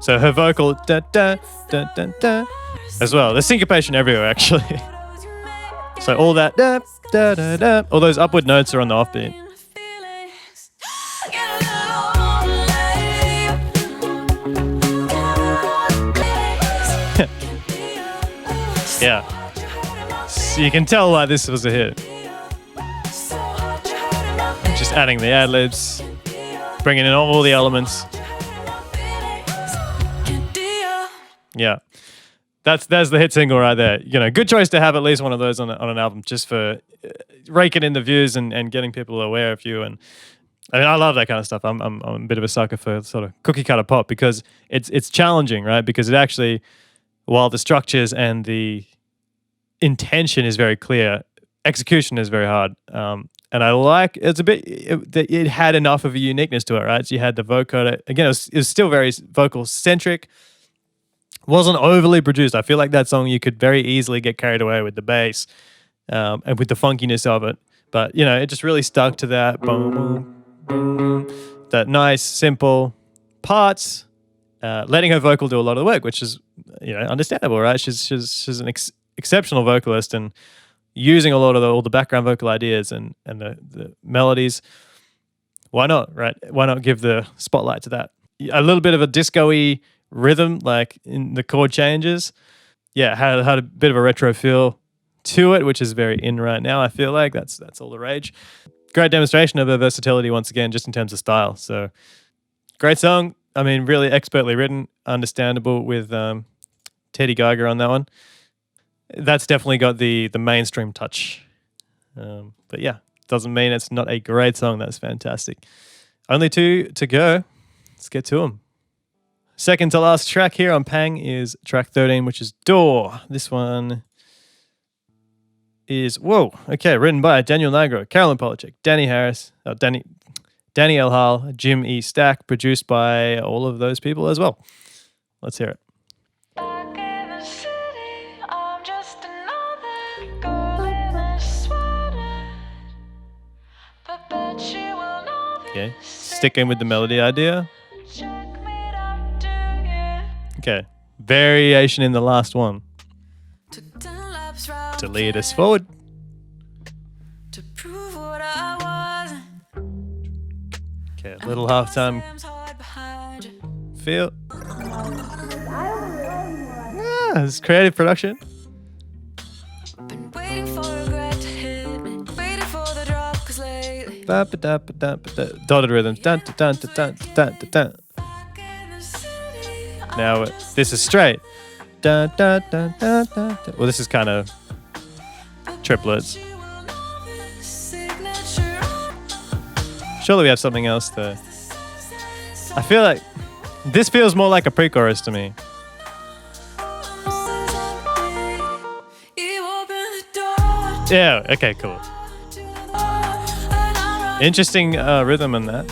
Speaker 1: So her vocal da da da da da as well. There's syncopation everywhere actually. So all that da da da da, all those upward notes are on the offbeat. Yeah. So you can tell why this was a hit. Just adding the ad-libs, bringing in all the elements. Yeah. That's the hit single right there. Good choice to have at least one of those on an album, just for raking in the views and getting people aware of you. And I mean, I love that kind of stuff. I'm a bit of a sucker for sort of cookie cutter pop because it's challenging, right? Because it actually, while the structures and the intention is very clear, execution is very hard. And I like it had enough of a uniqueness to it, right? So you had the vocoder again. It was still very vocal centric, Wasn't overly produced. I feel like that song you could very easily get carried away with the bass and with the funkiness of it. But, you know, it just really stuck to that boom, boom, boom, boom, that nice, simple parts, letting her vocal do a lot of the work, which is, you know, understandable, right? She's an exceptional vocalist and using a lot of all the background vocal ideas and the melodies. Why not, right? Why not give the spotlight to that? A little bit of a disco-y rhythm, like in the chord changes. Yeah, had a bit of a retro feel to it, which is very in right now. I feel like that's all the rage. Great demonstration of her versatility once again, just in terms of style. So great song. I mean, really expertly written, understandable with Teddy Geiger on that one. That's definitely got the mainstream touch. But yeah, doesn't mean it's not a great song. That's fantastic. Only 2 to go. Let's get to them. Second to last track here on Pang is track 13, which is Door. This one is, written by Daniel Nigro, Carolyn Polachek, Danny L. Hall, Jim E. Stack, produced by all of those people as well. Let's hear it.
Speaker 2: Back in the city, I'm just another girl in a sweater. But bet you will never
Speaker 1: Okay, sticking with the melody idea.
Speaker 2: check me out, do you?
Speaker 1: Okay, variation in the last one
Speaker 2: Took 10 laps round
Speaker 1: to lead us forward.
Speaker 2: to prove what I wasn't.
Speaker 1: Okay, a little halftime
Speaker 2: Sam's hard behind you.
Speaker 1: feel. It's creative production.
Speaker 2: Been waiting for regret to hit me. Waiting for the drop, 'cause lately
Speaker 1: Dotted rhythms. Dun, dun, dun, dun, dun, dun, dun.
Speaker 2: back in the city, I'm
Speaker 1: Now
Speaker 2: just
Speaker 1: this is straight. Dun, dun, dun, dun, dun, dun. Well, this is kind of triplets.
Speaker 2: you will never signature on
Speaker 1: Surely we have something else there. I feel like this feels more like a pre-chorus to me.
Speaker 2: You open the door
Speaker 1: Yeah. Okay. Cool.
Speaker 2: to the door, and I'm
Speaker 1: Interesting rhythm in that.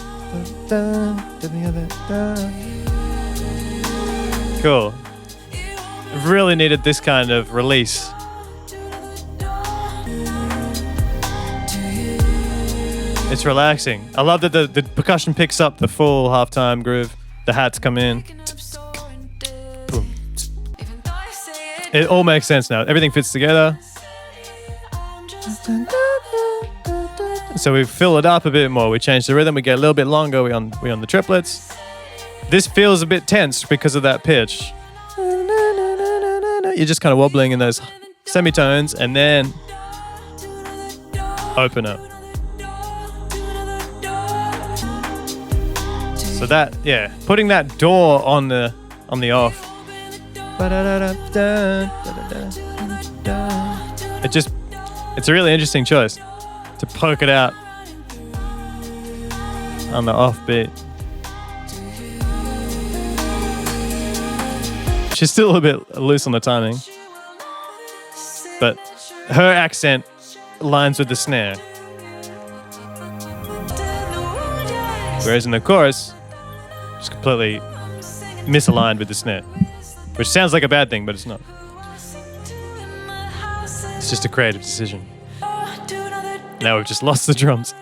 Speaker 1: Cool. Really needed this kind of release. It's relaxing. I love that the percussion picks up the full halftime groove. The hats come in. Boom. It all makes sense now. Everything fits together. So we fill it up a bit more. We change the rhythm. We get a little bit longer. We on the triplets. This feels a bit tense because of that pitch. You're just kind of wobbling in those semitones and then open up. So that, yeah, putting that door on the off. It's a really interesting choice to poke it out on the off beat. She's still a bit loose on the timing, but her accent lines with the snare. Whereas in the chorus, it's completely misaligned with the snare, which sounds like a bad thing, but it's not. It's just a creative decision. Now we've just lost the drums.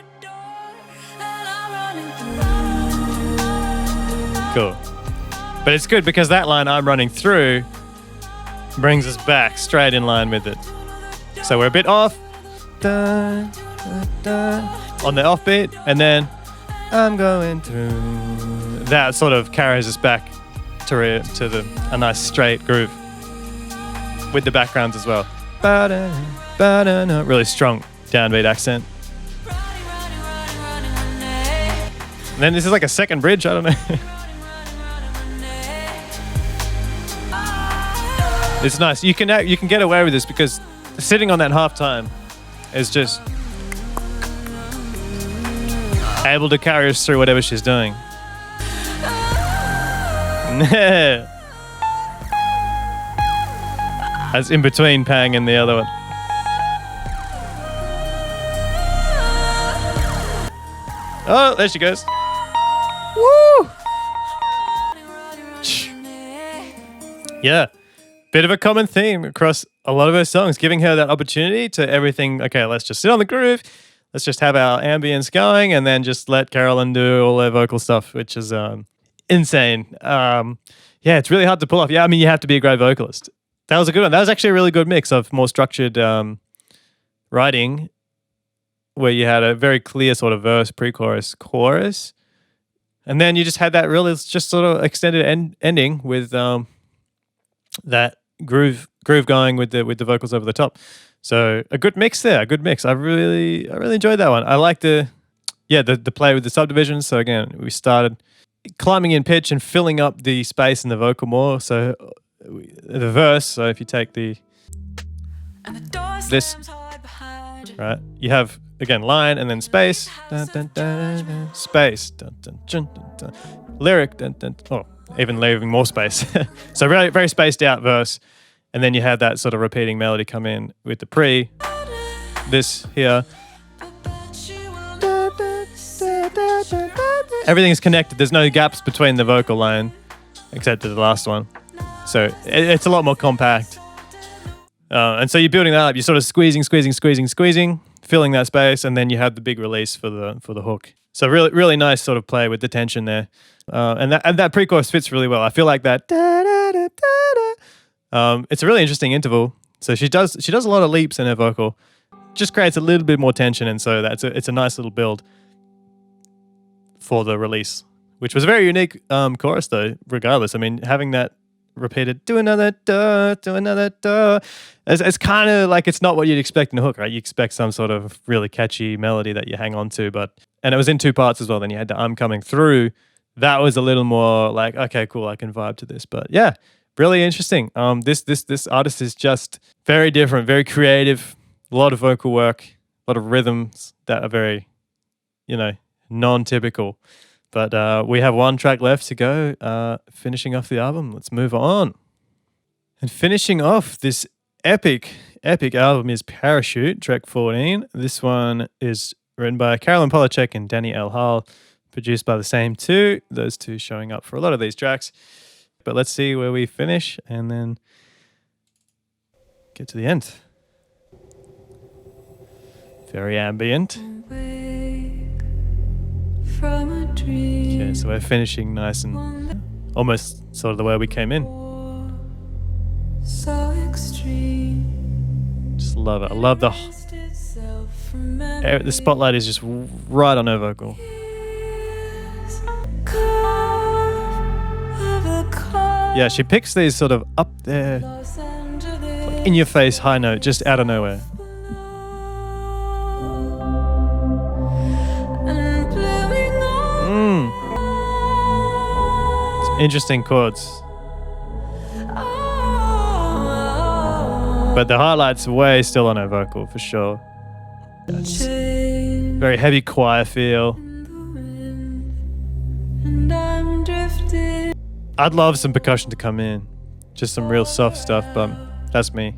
Speaker 1: Cool. But it's good because that line I'm running through brings us back straight in line with it. So we're a bit off on the offbeat, and then I'm going through. That sort of carries us back to a nice straight groove with the backgrounds as well. Really strong downbeat accent. And then this is like a second bridge, I don't know. It's nice. You can get away with this because sitting on that halftime is just able to carry us through whatever she's doing. That's in between Pang and the other one. Oh, there she goes. Woo! Yeah. Bit of a common theme across a lot of her songs, giving her that opportunity to everything. Okay, let's just sit on the groove. Let's just have our ambience going and then just let Carolyn do all her vocal stuff, which is insane. Yeah, it's really hard to pull off. Yeah, I mean, you have to be a great vocalist. That was a good one. That was actually a really good mix of more structured writing where you had a very clear sort of verse, pre-chorus, chorus. And then you just had that really just sort of extended ending with that groove going with the vocals over the top. So a good mix there, a good mix. I really enjoyed that one. I like the play with the subdivisions. So again, we started climbing in pitch and filling up the space in the vocal more. So the verse. So if you take this, right, you have again line and then space, dun, dun, dun, dun, space, dun, dun, dun, dun, dun, lyric, dun, dun, oh, even leaving more space. So very very spaced out verse, and then you have that sort of repeating melody come in with the pre. This here. Everything is connected. There's no gaps between the vocal line, except for the last one. So it's a lot more compact. And so you're building that up. You're sort of squeezing, filling that space, and then you have the big release for the hook. So really nice sort of play with the tension there. And that pre-chorus fits really well. I feel like that. It's a really interesting interval. So she does a lot of leaps in her vocal. Just creates a little bit more tension, and so it's a nice little build for the release, which was a very unique chorus though. Regardless, I mean, having that repeated do another duh, it's kind of like it's not what you'd expect in a hook, right? You expect some sort of really catchy melody that you hang on to, and it was in two parts as well. Then you had the coming through. That was a little more like, okay, cool, I can vibe to this. But yeah, really interesting. This artist is just very different, very creative. A lot of vocal work, a lot of rhythms that are very, non-typical. But we have one track left to go, finishing off the album. Let's move on. And finishing off this epic album is Parachute, track 14. This one is written by Carolyn Polachek and Danny L. Hall, produced by the same two, those two showing up for a lot of these tracks. But let's see where we finish and then get to the end. Very ambient. Okay, so we're finishing nice and almost sort of the way we came in. Just love it. I love the spotlight is just right on her vocal. Yeah, she picks these sort of up there, like in your face high note, just out of nowhere. Interesting chords. But the highlight's way still on her vocal for sure. It's very heavy choir feel. I'd love some percussion to come in. Just some real soft stuff, but that's me.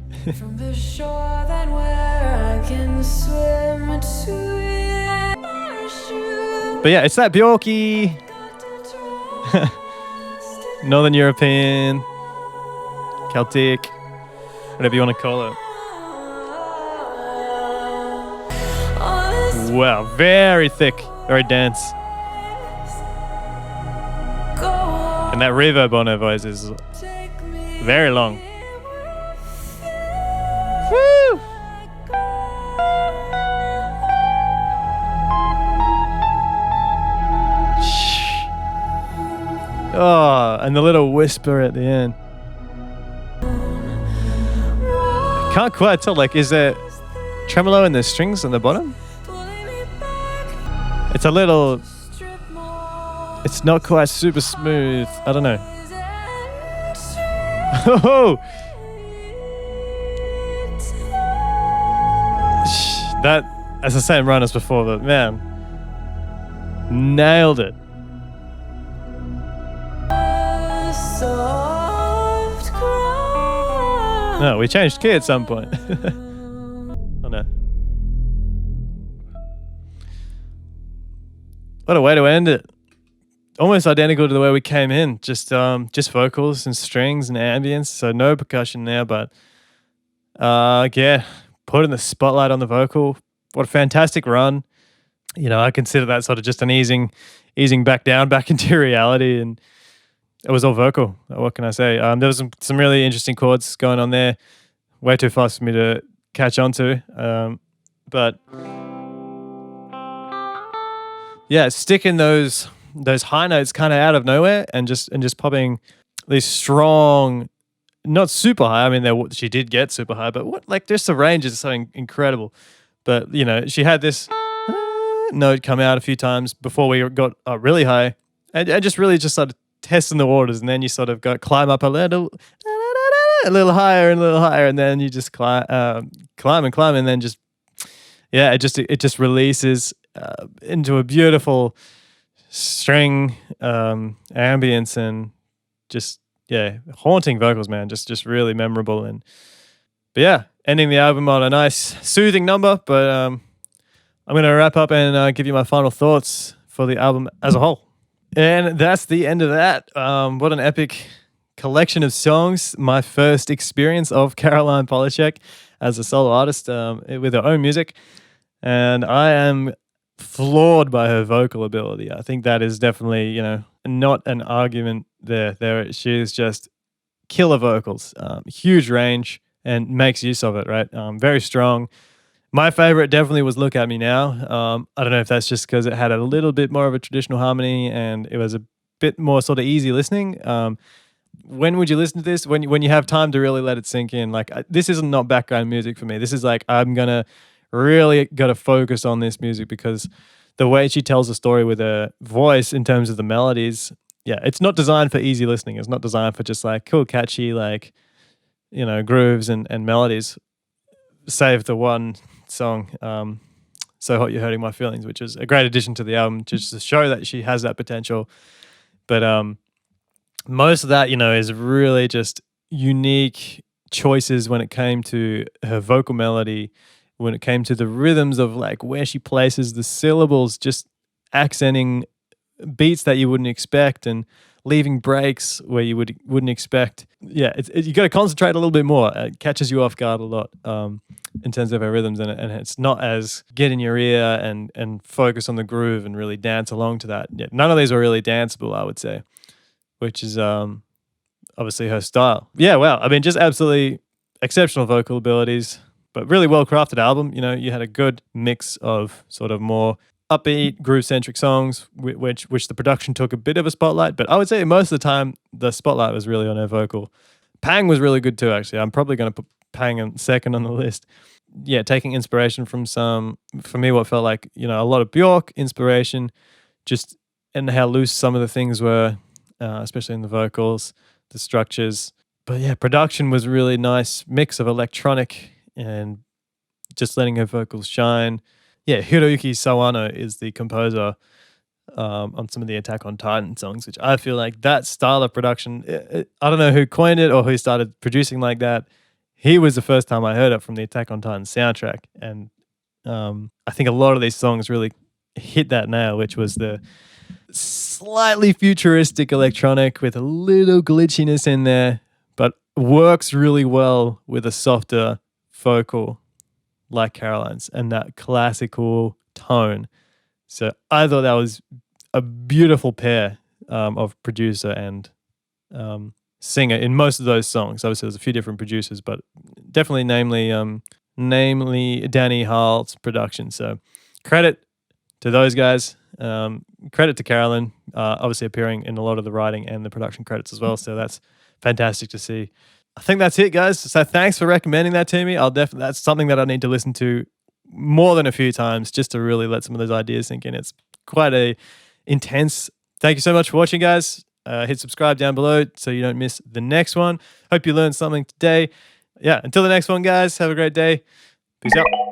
Speaker 1: But yeah, it's that Bjorky. Northern European, Celtic, whatever you want to call it. Wow, very thick, very dense. And that reverb on her voice is very long. Woo! Oh, and the little whisper at the end. I can't quite tell, like, is there tremolo in the strings on the bottom? It's a little... It's not quite super smooth. I don't know. Oh! That, as the same run as before, but man, nailed it. No, we changed key at some point. Oh no. What a way to end it. almost identical to the way we came in, just vocals and strings and ambience, so no percussion there, but yeah, putting the spotlight on the vocal. What a fantastic run. You know, I consider that sort of just an easing back down, back into reality, and it was all vocal. What can I say? There was some really interesting chords going on there. Way too fast for me to catch on to. But yeah, sticking those high notes kind of out of nowhere and just popping these strong, not super high. I mean, she did get super high, but just the range is something incredible. But you know, she had this note come out a few times before we got really high, and just really just started testing the waters, and then you sort of climb up a little higher and a little higher, and then you just climb and climb, and then just it just releases into a beautiful string ambience, and just haunting vocals, man. Just really memorable. But yeah, ending the album on a nice soothing number. But I'm gonna wrap up and give you my final thoughts for the album as a whole. And that's the end of that. What an epic collection of songs. My first experience of Caroline Polachek as a solo artist with her own music. And I am floored by her vocal ability. I think that is definitely, you know, not an argument there. She is just killer vocals, huge range, and makes use of it, right? Very strong. My favorite definitely was Look At Me Now. I don't know if that's just because it had a little bit more of a traditional harmony and it was a bit more sort of easy listening. When would you listen to this? When you have time to really let it sink in. Like, this is not background music for me. This is like, I'm gonna really got to focus on this music because the way she tells a story with her voice in terms of the melodies, it's not designed for easy listening. It's not designed for just like cool, catchy, like, you know, grooves and melodies. Save the one song, So Hot You're Hurting My Feelings, which is a great addition to the album just to show that she has that potential. But most of that, you know, is really just unique choices when it came to her vocal melody, when it came to the rhythms of like where she places the syllables, just accenting beats that you wouldn't expect and leaving breaks where you wouldn't expect. You got to concentrate a little bit more. It catches you off guard a lot in terms of her rhythms, and it's not as get in your ear and focus on the groove and really dance along to that. None of these were really danceable, I would say, which is obviously her style. Wow. I mean, just absolutely exceptional vocal abilities, but really well-crafted album. You know, you had a good mix of sort of more upbeat, groove-centric songs, which the production took a bit of a spotlight, but I would say most of the time the spotlight was really on her vocal. Pang was really good too, actually. I'm probably going to put Pang in second on the list. Taking inspiration from for me, what felt like, you know, a lot of Bjork inspiration, just and how loose some of the things were, especially in the vocals, the structures. But production was really nice mix of electronic and just letting her vocals shine. Hiroyuki Sawano is the composer on some of the Attack on Titan songs, which I feel like that style of production, I don't know who coined it or who started producing like that. He was the first time I heard it from the Attack on Titan soundtrack. And I think a lot of these songs really hit that nail, which was the slightly futuristic electronic with a little glitchiness in there, but works really well with a softer vocal like Caroline's and that classical tone. So I thought that was a beautiful pair of producer and singer in most of those songs. Obviously, there's a few different producers, but definitely namely Danny Hart's production. So credit to those guys. Credit to Caroline, obviously appearing in a lot of the writing and the production credits as well. So that's fantastic to see. I think that's it, guys. So thanks for recommending that to me. That's something that I need to listen to more than a few times just to really let some of those ideas sink in. It's quite intense. Thank you so much for watching, guys. Hit subscribe down below so you don't miss the next one. Hope you learned something today. Until the next one, guys. Have a great day. Peace out.